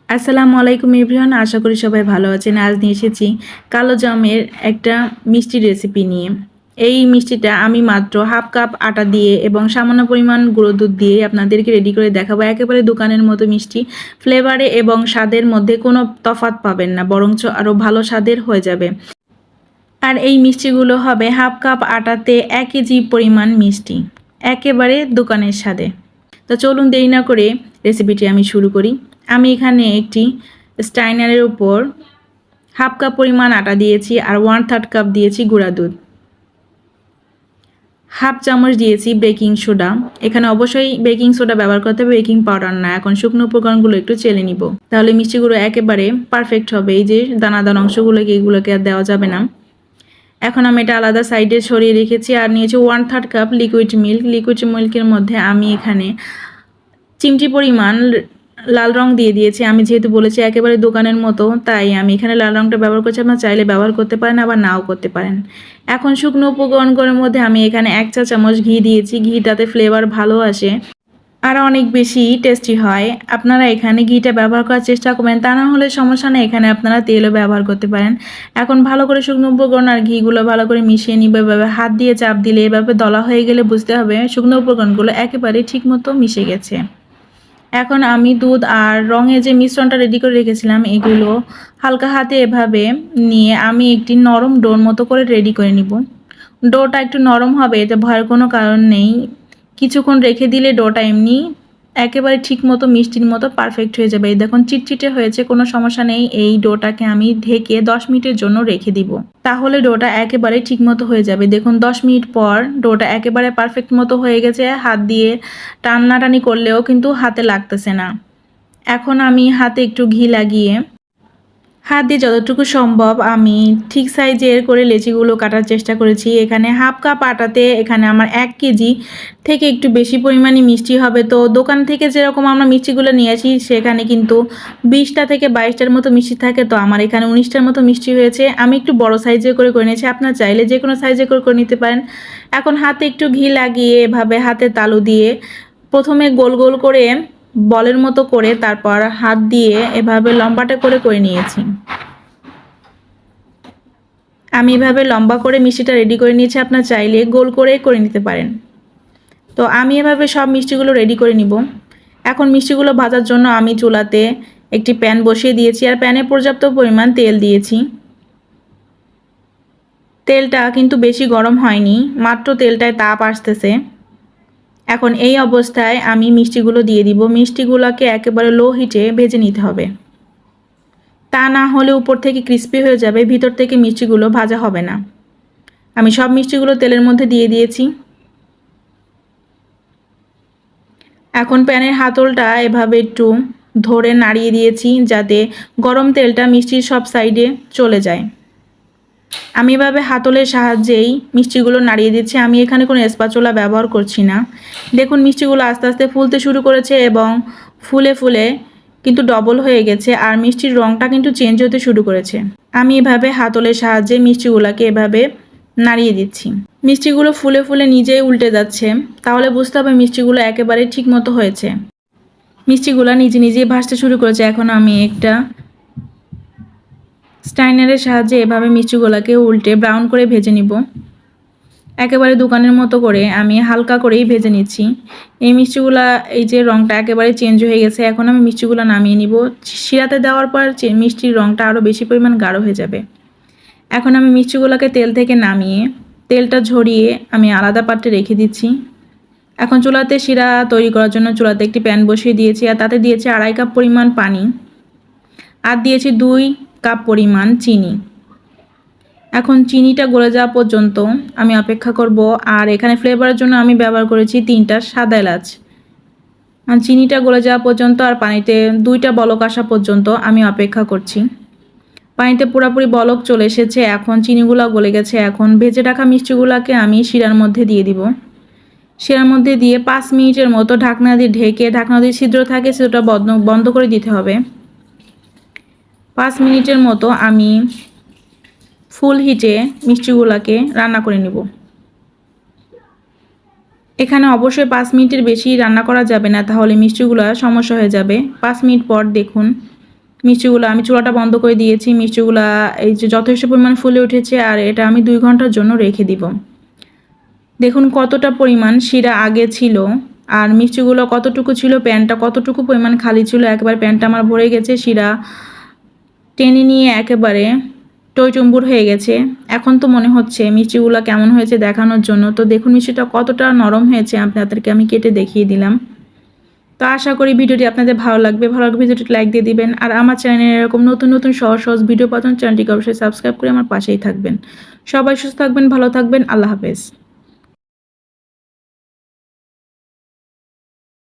আসসালামু আলাইকুম এভরিওয়ান, আশা করি সবাই ভালো আছেন। আজ নিয়ে এসেছি কালোজামের একটা মিষ্টি রেসিপি নিয়ে। এই মিষ্টিটা আমি মাত্র হাফ কাপ আটা দিয়ে এবং সামান্য পরিমাণ গুঁড়ো দুধ দিয়ে আপনাদেরকে রেডি করে দেখাবো। একেবারে দোকানের মতো মিষ্টি, ফ্লেভারে এবং স্বাদের মধ্যে কোনো তফাৎ পাবেন না, বরঞ্চ আরও ভালো স্বাদের হয়ে যাবে। আর এই মিষ্টিগুলো হবে হাফ কাপ আটাতে 1 কেজি পরিমাণ মিষ্টি, একেবারে দোকানের স্বাদে। তো চলুন দেরি না করে রেসিপিটি আমি শুরু করি। আমি এখানে একটি স্টাইনারের উপর হাফ কাপ পরিমাণ আটা দিয়েছি আর 1/3 কাপ দিয়েছি গুঁড়া দুধ, হাফ চামচ দিয়েছি বেকিং সোডা। এখানে অবশ্যই বেকিং সোডা ব্যবহার করতে হবে, বেকিং পাউডার না। এখন শুকনো উপকরণগুলো একটু চেলে নিব, তাহলে মিষ্টিগুলো একেবারে পারফেক্ট হবে। এই যে দানাদার অংশগুলোকে, এগুলোকে আর দেওয়া যাবে না। এখন আমি এটা আলাদা সাইডে সরিয়ে রেখেছি আর নিয়েছি 1/3 কাপ লিকুইড মিল্ক। লিকুইড মিল্কের মধ্যে আমি এখানে চিমটি পরিমাণ লাল রং দিয়ে দিয়েছি। আমি যেহেতু বলেছি একেবারে দোকানের মতো, তাই আমি এখানে লাল রংটা ব্যবহার করছি। আপনারা চাইলে ব্যবহার করতে পারেন, আবার নাও করতে পারেন। এখন শুকনো উপকরণগুলোর মধ্যে আমি এখানে 1 চা চামচ ঘি দিয়েছি। ঘিটাতে ফ্লেভার ভালো আসে আর অনেক বেশি টেস্টি হয়। আপনারা এখানে ঘিটা ব্যবহার করার চেষ্টা করবেন, তা না হলে সমস্যা নেই, এখানে আপনারা তেলও ব্যবহার করতে পারেন। এখন ভালো করে শুকনো উপকরণ আর ঘিগুলো ভালো করে মিশিয়ে নিবে। এভাবে হাত দিয়ে চাপ দিলে, এভাবে দলা হয়ে গেলে বুঝতে হবে শুকনো উপকরণগুলো একেবারে ঠিকমতো মিশে গেছে। এখন আমি দুধ আর রঙে যে মিশ্রণটা রেডি করে রেখেছিলাম, এগুলো হালকা হাতে এভাবে নিয়ে আমি একটি নরম ডোর মতো করে রেডি করে নিব। ডোটা একটু নরম হবে, এতে ভয়ের কোনো কারণ নেই। কিছুক্ষণ রেখে দিলে ডোটা এমনি একেবারে ঠিক মতো মিষ্টির মতো পারফেক্ট হয়ে যাবে। এই দেখুন চিটচিটে হয়েছে, কোনো সমস্যা নেই। এই ডোটাকে আমি ঢেকে 10 মিনিটের জন্য রেখে দিব, তাহলে ডোটা একেবারে ঠিক মতো হয়ে যাবে। দেখুন 10 মিনিট পর ডোটা একেবারে পারফেক্ট মতো হয়ে গেছে। হাত দিয়ে টানাটানি করলেও কিন্তু হাতে লাগতেছে না। এখন আমি হাতে একটু ঘি লাগিয়ে হাত দিয়ে যতটুকু সম্ভব আমি ঠিক সাইজের করে লেচিগুলো কাটার চেষ্টা করেছি। এখানে হাফ কাপ আটাতে এখানে আমার 1 কেজি থেকে একটু বেশি পরিমাণে মিষ্টি হবে। তো দোকান থেকে যেরকম আমরা মিষ্টিগুলো নিয়ে আসি, সেখানে কিন্তু 20টা থেকে 22টার মতো মিষ্টি থাকে। তো আমার এখানে 19টার মতো মিষ্টি হয়েছে। আমি একটু বড় সাইজে করে নিয়েছি, আপনারা চাইলে যে কোনো সাইজে করে নিতে পারেন। এখন হাতে একটু ঘি লাগিয়ে এভাবে হাতে তালু দিয়ে প্রথমে গোল গোল করে বলের মতো করে, তারপর হাত দিয়ে এভাবে লম্বাটে করে নিয়েছি। আমি এভাবে লম্বা করে মিষ্টিটা রেডি করে নিয়েছি, আপনারা চাইলে গোল করে নিতে পারেন। তো আমি এভাবে সব মিষ্টিগুলো রেডি করে নিব। এখন মিষ্টিগুলো ভাজার জন্য আমি চুলাতে একটি প্যান বসিয়ে দিয়েছি আর প্যানে পর্যাপ্ত পরিমাণ তেল দিয়েছি। তেলটা কিন্তু বেশি গরম হয়নি, মাত্র তেলটায় তাপ আসতেছে। এখন এই অবস্থায় আমি মিষ্টিগুলো দিয়ে দিব। মিষ্টিগুলোকে একেবারে লো হিটে ভেজে নিতে হবে, তা না হলে উপর থেকে ক্রিস্পি হয়ে যাবে, ভিতর থেকে মিষ্টিগুলো ভাজা হবে না। আমি সব মিষ্টিগুলো তেলের মধ্যে দিয়ে দিয়েছি। এখন প্যানের হাতলটা এভাবে একটু ধরে নাড়িয়ে দিয়েছি, যাতে গরম তেলটা মিষ্টির সব সাইডে চলে যায়। আমি এভাবে হাতলের সাহায্যেই মিষ্টিগুলো নাড়িয়ে দিচ্ছি। আমি এখানে কোনো স্প্যাচুলা ব্যবহার করছি না। দেখুন মিষ্টিগুলো আস্তে আস্তে ফুলতে শুরু করেছে এবং ফুলে ফুলে কিন্তু ডবল হয়ে গেছে আর মিষ্টির রঙটা কিন্তু চেঞ্জ হতে শুরু করেছে। আমি এভাবে হাতলের সাহায্যে মিষ্টিগুলোকে এভাবে নাড়িয়ে দিচ্ছি। মিষ্টিগুলো ফুলে ফুলে নিজেই উল্টে যাচ্ছে, তাহলে বুঝতে হবে মিষ্টিগুলো একেবারে ঠিক মতো হয়েছে। মিষ্টিগুলো নিজে নিজেই ভাসতে শুরু করেছে। এখন আমি একটা স্টাইনারের সাহায্যে এভাবে মিষ্টিগুলোকে উল্টে ব্রাউন করে ভেজে নিব। একেবারে দোকানের মতো করে আমি হালকা করেই ভেজে নিচ্ছি। এই মিষ্টিগুলা, এই যে রঙটা একেবারে চেঞ্জ হয়ে গেছে, এখন আমি মিষ্টিগুলো নামিয়ে নিব। শিরাতে দেওয়ার পর মিষ্টির রঙটা আরও বেশি পরিমাণ গাঢ় হয়ে যাবে। এখন আমি মিষ্টিগুলোকে তেল থেকে নামিয়ে তেলটা ঝরিয়ে আমি আলাদা পাত্রে রেখে দিচ্ছি। এখন চুলাতে শিরা তৈরি করার জন্য চুলাতে একটি প্যান বসিয়ে দিয়েছি আর তাতে দিয়েছি 2.5 কাপ পরিমাণ পানি আর দিয়েছি 2 কাপ পরিমাণ চিনি। এখন চিনিটা গলে যাওয়া পর্যন্ত আমি অপেক্ষা করব। আর এখানে ফ্লেভারের জন্য আমি ব্যবহার করেছি 3টা সাদা এলাচ। আর চিনিটা গলে যাওয়া পর্যন্ত আর পানিতে 2টা বলক আসা পর্যন্ত আমি অপেক্ষা করছি। পানিতে পুরোপুরি বলক চলে এসেছে, এখন চিনিগুলো গলে গেছে। এখন ভেজে রাখা মিষ্টিগুলোকে আমি শিরার মধ্যে দিয়ে দিব। শিরার মধ্যে দিয়ে 5 মিনিটের মতো ঢাকনা দিয়ে ঢেকে, ঢাকনা দিয়ে ছিদ্র থাকে সেটা বন্ধ করে দিতে হবে। 5 মিনিটের মতো আমি ফুল হিটে মিষ্টিগুলোকে রান্না করে নেব। এখানে অবশ্যই 5 মিনিটের বেশি রান্না করা যাবে না, তাহলে মিষ্টিগুলো সমস্যা হয়ে যাবে। 5 মিনিট পর দেখুন মিষ্টিগুলো আমি চুলাটা বন্ধ করে দিয়েছি। মিষ্টিগুলা এই যে যথেষ্ট পরিমাণ ফুলে উঠেছে, আর এটা আমি 2 ঘন্টার জন্য রেখে দিব। দেখুন কতটা পরিমাণ শিরা আগে ছিল, আর মিষ্টিগুলো কতটুকু ছিল, প্যানটা কতটুকু পরিমাণ খালি ছিল, একেবারে প্যানটা আমার ভরে গেছে, শিরা টেনে নিয়ে একেবারে টইটুম্বুর হয়ে গেছে। এখন তো মনে হচ্ছে মিষ্টিগুলো কেমন হয়েছে দেখানোর জন্য। তো দেখুন মিষ্টিটা কতটা নরম হয়েছে, আপনাদেরকে আমি কেটে দেখিয়ে দিলাম। তো আশা করি ভিডিওটি আপনাদের ভালো লাগবে। ভালো লাগবে ভিডিওটি লাইক দিয়ে দিবেন, আর আমার চ্যানেলে এরকম নতুন নতুন সহজ সহজ ভিডিও পাওয়ার জন্য চ্যানেলটিকে অবশ্যই সাবস্ক্রাইব করে আমার পাশেই থাকবেন। সবাই সুস্থ থাকবেন, ভালো থাকবেন, আল্লাহ হাফেজ।